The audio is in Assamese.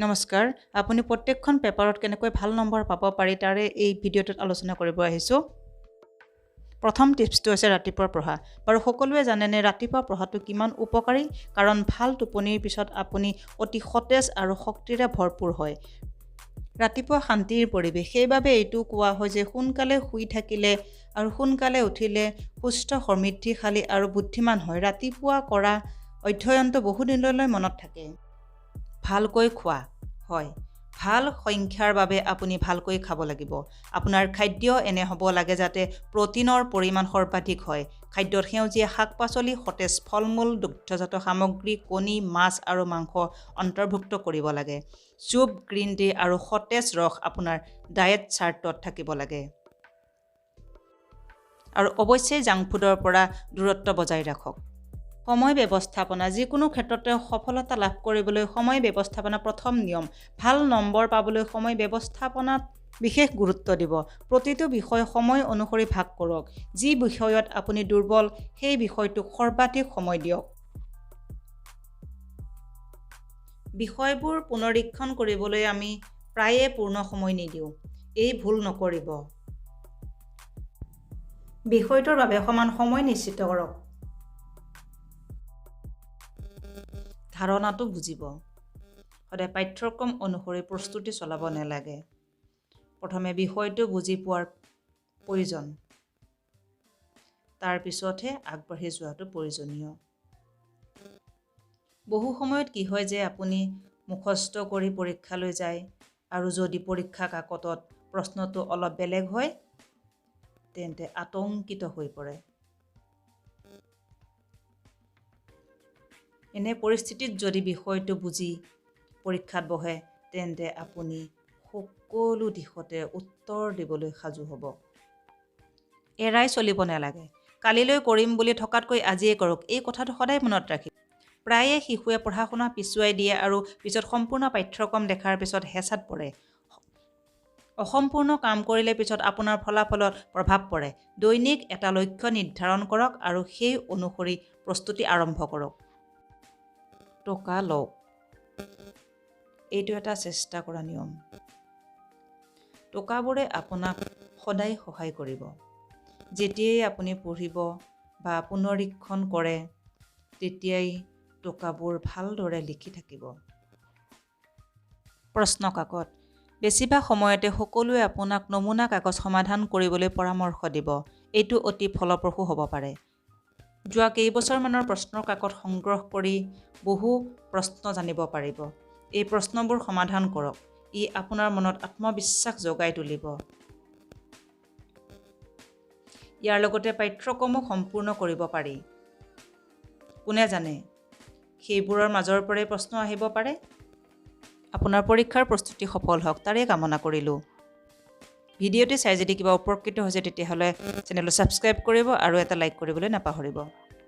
নমস্কাৰ আপুনি প্ৰত্যেকখন পেপাৰত কেনেকৈ ভাল নম্বৰ পাব পাৰি তাৰে এই ভিডিঅ'টোত আলোচনা কৰিব আহিছোঁ প্ৰথম টিপছটো হৈছে ৰাতিপুৱা পঢ়া বাৰু সকলোৱে জানেনে ৰাতিপুৱা পঢ়াটো কিমান উপকাৰী কাৰণ ভাল টোপনিৰ পিছত আপুনি অতি সতেজ আৰু শক্তিৰে ভৰপূৰ হয় ৰাতিপুৱা শান্তিৰ পৰিৱেশ সেইবাবে এইটো কোৱা হয় যে সোনকালে শুই থাকিলে আৰু সোনকালে উঠিলে সুস্থ সমৃদ্ধিশালী আৰু বুদ্ধিমান হয় ৰাতিপুৱা কৰা অধ্যয়নটো বহু দিনলৈ মনত থাকে ভালকৈ খোৱা হয় ভাল সংখ্যাৰ বাবে আপুনি ভালকৈ খাব লাগিব আপোনাৰ খাদ্য এনে হ'ব লাগে যাতে প্ৰটিনৰ পৰিমাণ সৰ্বাধিক হয় খাদ্যত সেউজীয়া শাক-পাচলি সতেজ ফল-মূল দুগ্ধজাত সামগ্ৰী কণী মাছ আৰু মাংস অন্তৰ্ভুক্ত কৰিব লাগে চুপ গ্ৰীণ টি আৰু সতেজ ৰস আপোনাৰ ডায়েট চাৰ্টত থাকিব লাগে আৰু অৱশ্যে জাংক ফুডৰ পৰা দূৰত্ব বজাই ৰাখক সময় ব্যৱস্থাপনা যিকোনো ক্ষেত্ৰতে সফলতা লাভ কৰিবলৈ সময় ব্যৱস্থাপনা প্ৰথম নিয়ম ভাল নম্বৰ পাবলৈ সময় ব্যৱস্থাপনাত বিশেষ গুৰুত্ব দিব প্ৰতিটো বিষয় সময় অনুসৰি ভাগ কৰক যি বিষয়ত আপুনি দুৰ্বল সেই বিষয়টোক সৰ্বাধিক সময় দিয়ক বিষয়বোৰ পুনৰীক্ষণ কৰিবলৈ আমি প্ৰায়ে পূৰ্ণ সময় নিদিওঁ এই ভুল নকৰিব বিষয়টোৰ বাবে সমান সময় নিশ্চিত কৰক ধাৰণাটো বুজিব সদায় পাঠ্যক্ৰম অনুসৰি প্ৰস্তুতি চলাব নালাগে প্ৰথমে বিষয়টো বুজি পোৱাৰ প্ৰয়োজন তাৰ পিছতহে আগবাঢ়ি যোৱাটো প্ৰয়োজনীয় বহু সময়ত কি হয় যে আপুনি মুখস্থ কৰি পৰীক্ষালৈ যায় আৰু যদি পৰীক্ষা কাকতত প্ৰশ্নটো অলপ বেলেগ হয় তেন্তে আতংকিত হৈ পৰে এনে পৰিস্থিতিত যদি বিষয়টো বুজি পৰীক্ষাত বহে তেন্তে আপুনি সকলো দিশতে উত্তৰ দিবলৈ সাজু হ'ব এৰাই চলিব নালাগে কালিলৈ কৰিম বুলি থকাতকৈ আজিয়ে কৰক এই কথাটো সদায় মনত ৰাখিব প্ৰায়ে শিশুৱে পঢ়া শুনা পিছুৱাই দিয়ে আৰু পিছত সম্পূৰ্ণ পাঠ্যক্ৰম দেখাৰ পিছত হেঁচাত পৰে অসম্পূৰ্ণ কাম কৰিলে পিছত আপোনাৰ ফলাফলত প্ৰভাৱ পৰে দৈনিক এটা লক্ষ্য নিৰ্ধাৰণ কৰক আৰু সেই অনুসৰি প্ৰস্তুতি আৰম্ভ কৰক টকা লওক এইটো এটা চেষ্টা কৰা নিয়ম টকাবোৰে আপোনাক সদায় সহায় কৰিব যেতিয়াই আপুনি পঢ়িব বা পুনৰীক্ষণ কৰে তেতিয়াই টকাবোৰ ভালদৰে লিখি থাকিব প্ৰশ্ন কাকত বেছিভাগ সময়তে সকলোৱে আপোনাক নমুনা কাগজ সমাধান কৰিবলৈ পৰামৰ্শ দিব এইটো অতি ফলপ্ৰসূ হ'ব পাৰে যোৱা কেইবছৰমানৰ প্ৰশ্নৰ কাকত সংগ্ৰহ কৰি বহু প্ৰশ্ন জানিব পাৰিব এই প্ৰশ্নবোৰ সমাধান কৰক ই আপোনাৰ মনত আত্মবিশ্বাস জগাই তুলিব ইয়াৰ লগতে পাঠ্যক্ৰমো সম্পূৰ্ণ কৰিব পাৰি কোনে জানে সেইবোৰৰ মাজৰ পৰাই প্ৰশ্ন আহিব পাৰে আপোনাৰ পৰীক্ষাৰ প্ৰস্তুতি সফল হওক তাৰে কামনা কৰিলোঁ ভিডিঅ'টি চাই যদি কিবা উপকৃত হৈছে তেতিয়াহ'লে চেনেলটো ছাবস্ক্ৰাইব কৰিব আৰু এটা লাইক কৰিবলৈ নাপাহৰিব